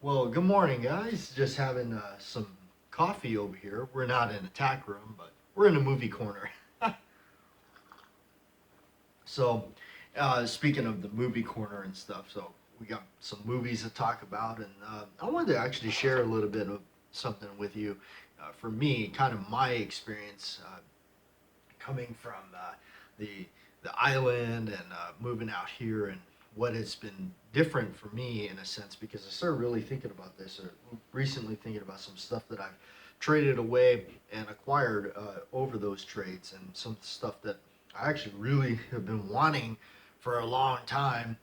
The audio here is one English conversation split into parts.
Well, good morning, guys. Just having some coffee over here. We're not in a tack room, but we're in a movie corner. So, speaking of the movie corner and stuff, so we got some movies to talk about, and I wanted to actually share a little bit of something with you. For me, kind of my experience coming from the the island and moving out here, and what has been different for me in a sense because I started really thinking about this, or recently thinking about some stuff that I've traded away and acquired over those trades, and some stuff that I actually really have been wanting for a long time,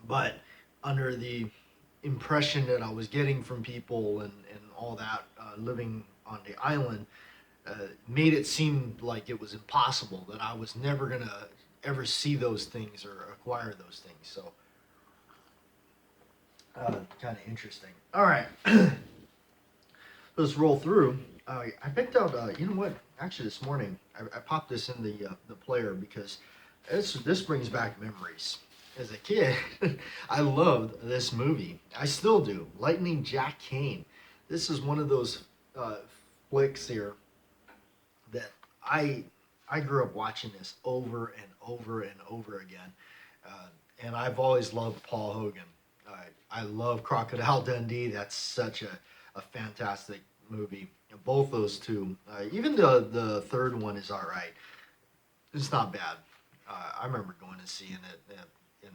but under the impression that I was getting from people and all that living on the island made it seem like it was impossible, that I was never gonna ever see those things or acquire those things. So, kind of interesting. All right, let's roll through. I picked out. You know what? Actually, this morning I popped this in the player because this brings back memories. As a kid, I loved this movie. I still do. Lightning Jack Kane. This is one of those flicks here that I I grew up watching this over and over and over again, and I've always loved Paul Hogan. I love Crocodile Dundee. That's such a fantastic movie. Both those two, even the third one is all right. It's not bad. I remember going and seeing it in,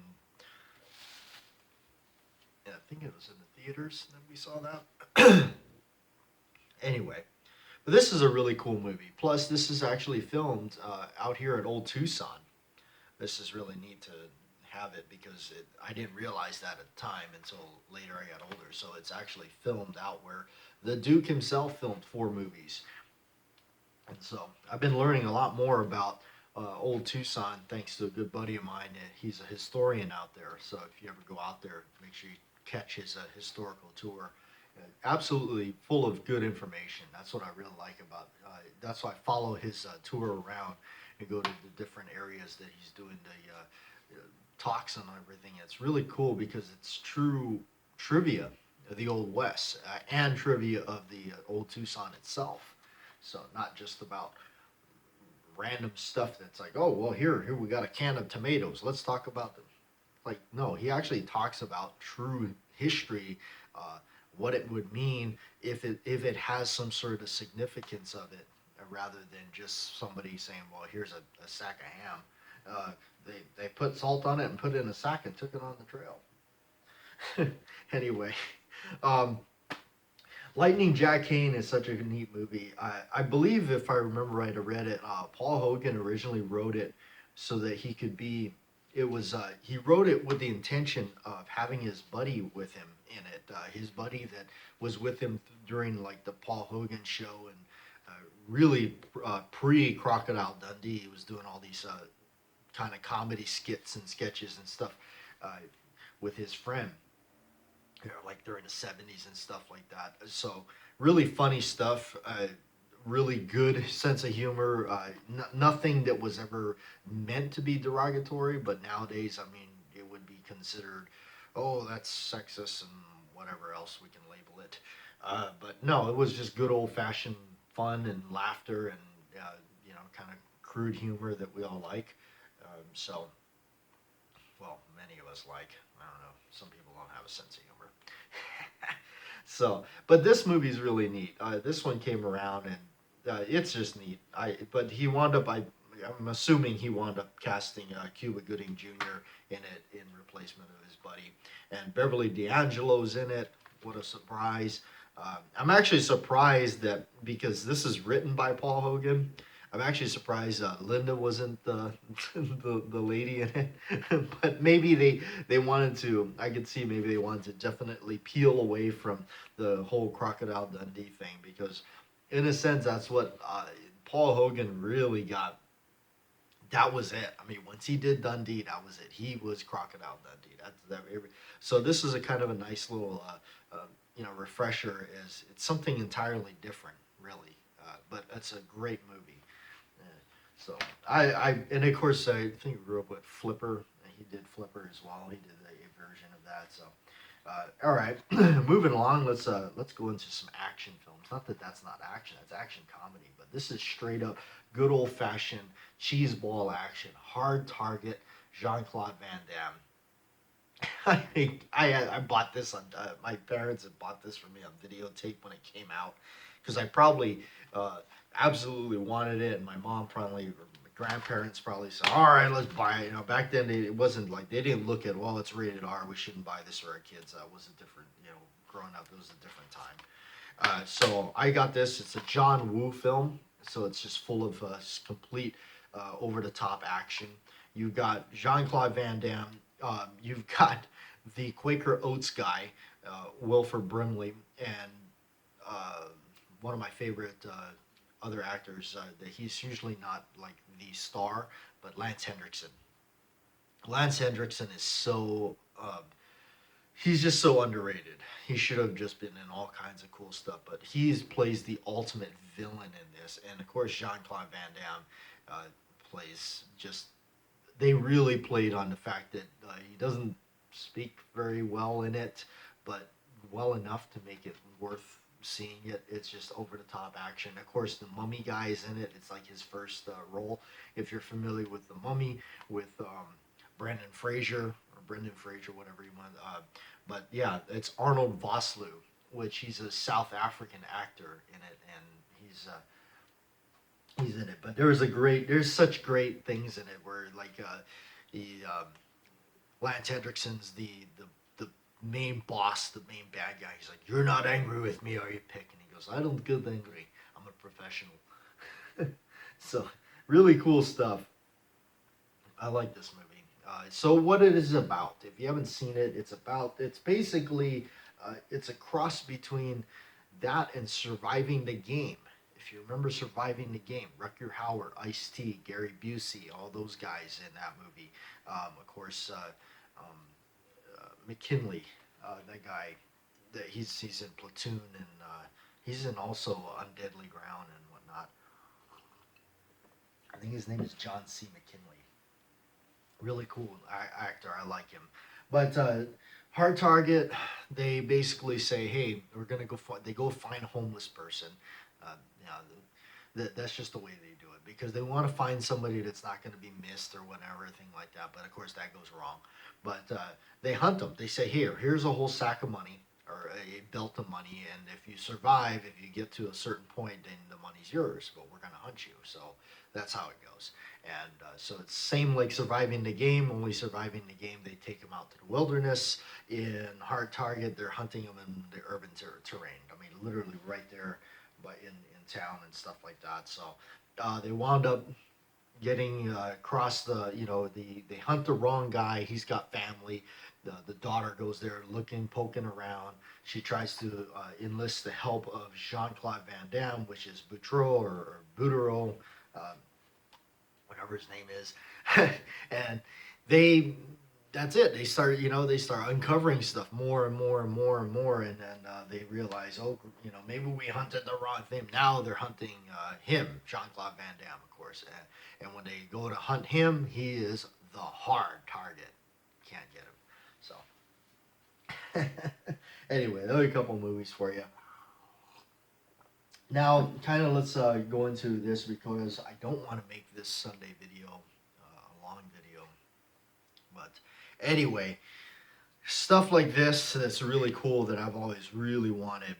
I think it was in the theaters that we saw that. Anyway, but this is a really cool movie. Plus, this is actually filmed out here at Old Tucson. This is really neat to have it because I didn't realize that at the time until later I got older. So it's actually filmed out where the Duke himself filmed 4 movies. And so I've been learning a lot more about Old Tucson thanks to a good buddy of mine. He's a historian out there. So if you ever go out there, make sure you catch his historical tour. Absolutely full of good information. That's what I really like about. That's why I follow his tour around and go to the different areas that he's doing the talks and everything. It's really cool because it's true trivia of the Old West and trivia of the Old Tucson itself. So not just about random stuff that's like, oh well, here we got a can of tomatoes. Let's talk about them. Like no, he actually talks about true history, what it would mean if it has some sort of significance of it, rather than just somebody saying, well, here's a sack of ham. They put salt on it and put it in a sack and took it on the trail. Anyway, um, Lightning Jack Kane is such a neat movie. I believe, if I remember right, I read it. Paul Hogan originally wrote it so that he could be. It was he wrote it with the intention of having his buddy with him in it. His buddy that was with him during like the Paul Hogan show and really pre Crocodile Dundee. He was doing all these kind of comedy skits and sketches and stuff uh, with his friend, like during the 70s and stuff like that. So really funny stuff. Really good sense of humor. Nothing that was ever meant to be derogatory, but nowadays, I mean, it would be considered, oh, that's sexist and whatever else we can label it. But no, it was just good old fashioned fun and laughter and kind of crude humor that we all like. So, well, many of us like. I don't know. Some people don't have a sense of humor. So, but this movie's really neat. This one came around and it's just neat. But he wound up. I'm assuming he wound up casting Cuba Gooding Jr. in it in replacement of his buddy, and Beverly D'Angelo's in it. What a surprise! I'm actually surprised that because this is written by Paul Hogan. I'm actually surprised Linda wasn't the lady in it, but maybe they wanted to. I could see maybe they wanted to definitely peel away from the whole Crocodile Dundee thing because, in a sense, that's what Paul Hogan really got. That was it. I mean, once he did Dundee, that was it. He was Crocodile Dundee. That's that. So this is a kind of a nice little, refresher. Is it's something entirely different, really. But it's a great movie. Uh, so and of course I think I grew up with Flipper. He did Flipper as well. He did a version of that. So All right, moving along. Let's go into some action films. Not that that's not action; that's action comedy. But this is straight up good old fashioned cheeseball action. Hard Target. Jean Claude Van Damme. I bought this on my parents had bought this for me on videotape when it came out because I probably uh, absolutely wanted it, and my mom probably or my grandparents probably said, "All right, let's buy it." You know, back then it wasn't like they didn't look at, well, it's rated R, we shouldn't buy this for our kids. That was a different, growing up, it was a different time. So I got this. It's a John Woo film, so it's just full of complete over the top action. You've got Jean Claude Van Damme. You've got the Quaker Oats guy, Wilford Brimley, and uh, one of my favorite other actors. That he's usually not like the star, but Lance Hendrickson. Lance Hendrickson is so he's just so underrated. He should have just been in all kinds of cool stuff, but he plays the ultimate villain in this. And of course, Jean Claude Van Damme plays just. They really played on the fact that he doesn't speak very well in it, but well enough to make it worth seeing it. It's just over the top action. Of course, the Mummy guy is in it. It's like his first role. If you're familiar with the Mummy, with Brendan Fraser or Brendan Fraser, whatever you want. But yeah, it's Arnold Vosloo, which he's a South African actor in it, and he's in it. But there's such great things in it where like the Lance Hendrickson's the main boss, the main bad guy. He's like, "You're not angry with me, are you, Pick?" And he goes, "I don't get angry. I'm a professional." So really cool stuff. I like this movie. So what it is about, if you haven't seen it, it's basically it's a cross between that and Surviving the Game. If you remember Surviving the Game, Rutger Hauer, Ice T, Gary Busey, all those guys in that movie. Of course, um, McKinley, that guy, that he's in Platoon, and he's in also On Deadly Ground and whatnot. I think his name is John C. McKinley. Really cool actor. I like him. But Hard Target, they basically say, "Hey, we're gonna go." They go find a homeless person. You know, that's just the way they do it because they want to find somebody that's not going to be missed or whatever, thing like that. But of course, that goes wrong. But they hunt them. They say, "Here's a whole sack of money." Or a belt of money, and if you survive, if you get to a certain point, then the money's yours. But we're gonna hunt you, so that's how it goes. And so it's same like Surviving the Game, only Surviving the Game they take them out to the wilderness. In Hard Target, they're hunting them in the urban terrain. I mean, literally right there, but in town and stuff like that. So they wound up getting across they hunt the wrong guy. He's got family. The daughter goes there looking, poking around. She tries to enlist the help of Jean Claude Van Damme, which is Boutreau or Boudreaux, uh, whatever his name is, and they that's it. They start uncovering stuff more and more and more and more, and then they realize, oh, maybe we hunted the wrong thing. Now they're hunting him, Jean Claude Van Damme, of course, and when they go to hunt him, he is the hard target. Can't get him. So anyway, those are a couple movies for you. Now, kind of let's go into this because I don't want to make this Sunday video a long video. But anyway, stuff like this that's really cool that I've always really wanted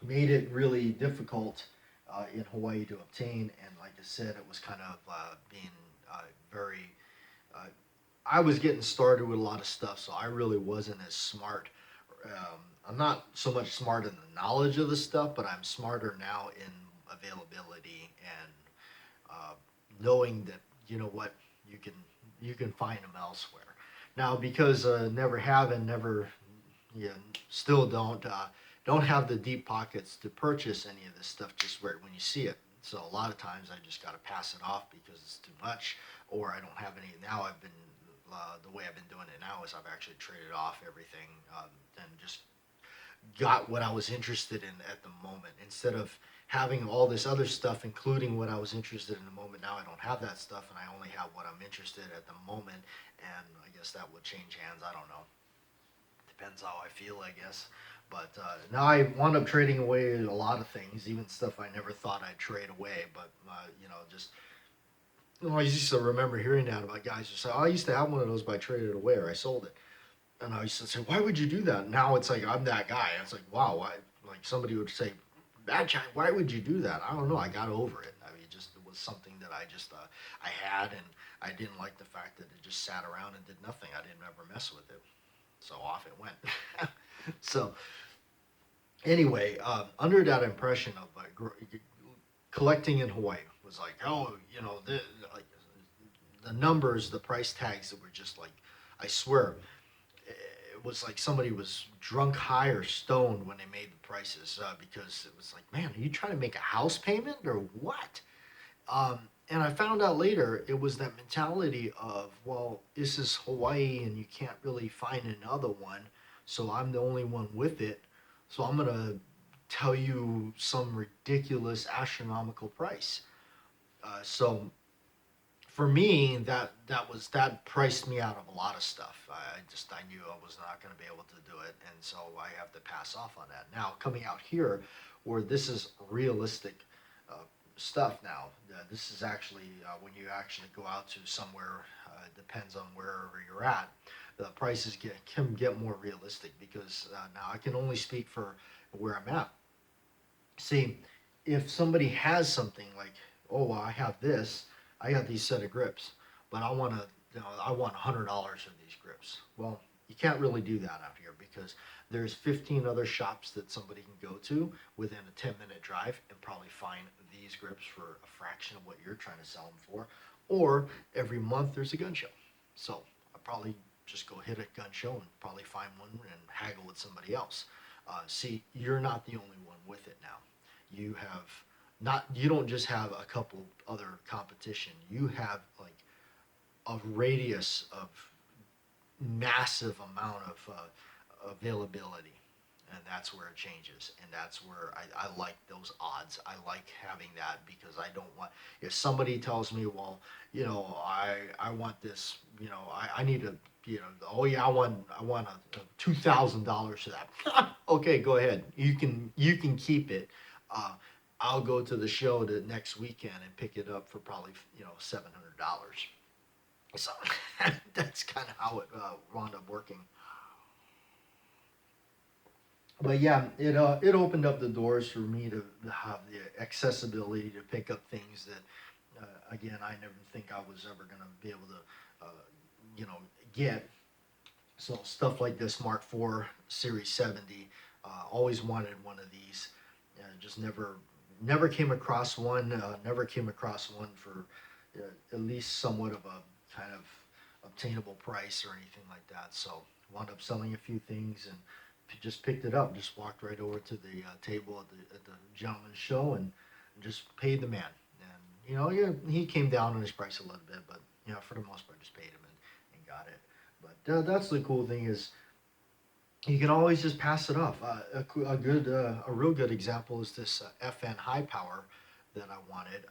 made it really difficult in Hawaii to obtain. And like I said, it was kind of being very. Uh, I was getting started with a lot of stuff, so I really wasn't as smart. I'm not so much smart in the knowledge of the stuff, but I'm smarter now in availability and uh, knowing that what you can you can find them elsewhere. Now, because never have and never, yeah, still don't have the deep pockets to purchase any of this stuff just right when you see it. So a lot of times I just got to pass it off because it's too much, or I don't have any. Now I've been the way I've been doing it now is I've actually traded off everything and just got what I was interested in at the moment instead of having all this other stuff, including what I was interested in the moment. Now I don't have that stuff, and I only have what I'm interested in at the moment, and I guess that will change hands. I don't know. depends how I feel, I guess. But now I wound up trading away a lot of things, even stuff I never thought I'd trade away. But just I used to remember hearing that about guys who say, "Oh, I used to have one of those, but I traded it away or I sold it." And I used to say, "Why would you do that?" Now it's like I'm that guy. It's like, wow, why? Like somebody would say, "Bad guy, why would you do that?" I don't know. I got over it. I mean, just it was something that I just I had, and I didn't like the fact that it just sat around and did nothing. I didn't ever mess with it, so off it went. So anyway, under that impression of collecting in Hawaii was like, oh, like, the numbers, the price tags that were just like, I swear, it was like somebody was drunk, high, or stoned when they made the prices because it was like, man, are you trying to make a house payment or what? And I found out later it was that mentality of, well, this is Hawaii and you can't really find another one, so I'm the only one with it, so I'm gonna tell you some ridiculous astronomical price. So for me, that priced me out of a lot of stuff. I knew I was not going to be able to do it, and so I have to pass off on that. Now coming out here, where this is realistic uh, stuff. Now this is actually when you actually go out to somewhere. Depends on wherever you're at. The prices can get more realistic because now I can only speak for where I'm at. See, if somebody has something like, oh, well, I have this, I got these set of grips, but I want $100 for these grips. Well, you can't really do that out here because there's 15 other shops that somebody can go to within a 10-minute drive and probably find these grips for a fraction of what you're trying to sell them for. Or every month there's a gun show. So I'll probably just go hit a gun show and probably find one and haggle with somebody else. See, you're not the only one with it now. You have not, you don't just have a couple other competition. You have like a radius of massive amount of availability, and that's where it changes, and that's where I like those odds. I like having that because I don't want, if somebody tells me, well, I want this, I need a, oh yeah, I want a $2,000 for that. Okay, go ahead, you can keep it. uh, I'll go to the show the next weekend and pick it up for probably $700. So that's kind of how it wound up working. But yeah, it opened up the doors for me to have the accessibility to pick up things that again I never think I was ever gonna be able to you know get. So stuff like this Mark IV Series 70, always wanted one of these. Just never came across one. Never came across one for at least somewhat of a kind of obtainable price or anything like that. So wound up selling a few things and just picked it up. Just walked right over to the table at the gentleman's show and just paid the man. And yeah, he came down on his price a little bit, but for the most part, just paid him and got it. But that's the cool thing is you can always just pass it off. A real good example is this FN High Power that I wanted.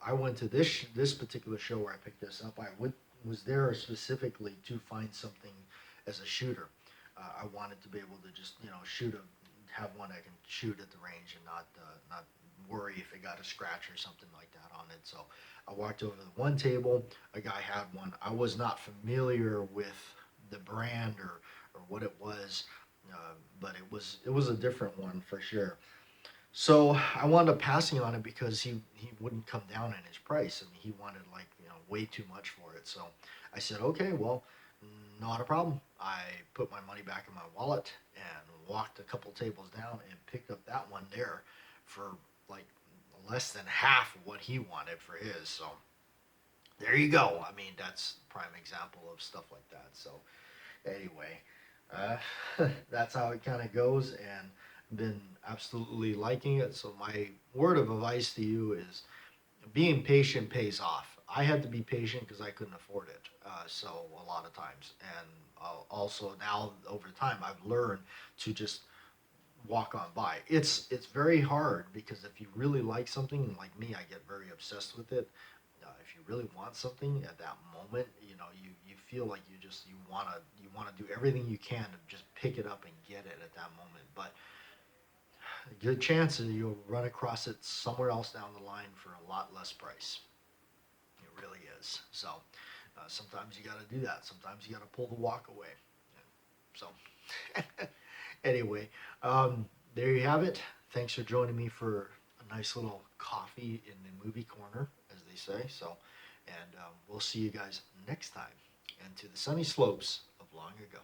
I went to this particular show where I picked this up. Was there specifically to find something as a shooter. I wanted to be able to just have one I can shoot at the range and not worry if it got a scratch or something like that on it. So I walked over to the one table. A guy had one. I was not familiar with the brand or what it was, but it was a different one for sure. So I wound up passing on it because he wouldn't come down in his price. I mean, he wanted like way too much for it. So I said, okay, well, not a problem. I put my money back in my wallet and walked a couple tables down and picked up that one there for like less than half of what he wanted for his. So there you go. I mean, that's a prime example of stuff like that. So anyway, that's how it kind of goes, and been absolutely liking it. So my word of advice to you is being patient pays off. I had to be patient because I couldn't afford it. So a lot of times, and also now over time, I've learned to just walk on by. It's very hard because if you really like something, like me, I get very obsessed with it. If you really want something at that moment, you know, you feel like you wanna do everything you can to just pick it up and get it at that moment. But a good chance that you'll run across it somewhere else down the line for a lot less price. It really is. So sometimes you got to do that. Sometimes you got to pull the walk away. So anyway, there you have it. Thanks for joining me for a nice little coffee in the movie corner, as they say. So, and we'll see you guys next time. And to the sunny slopes of long ago.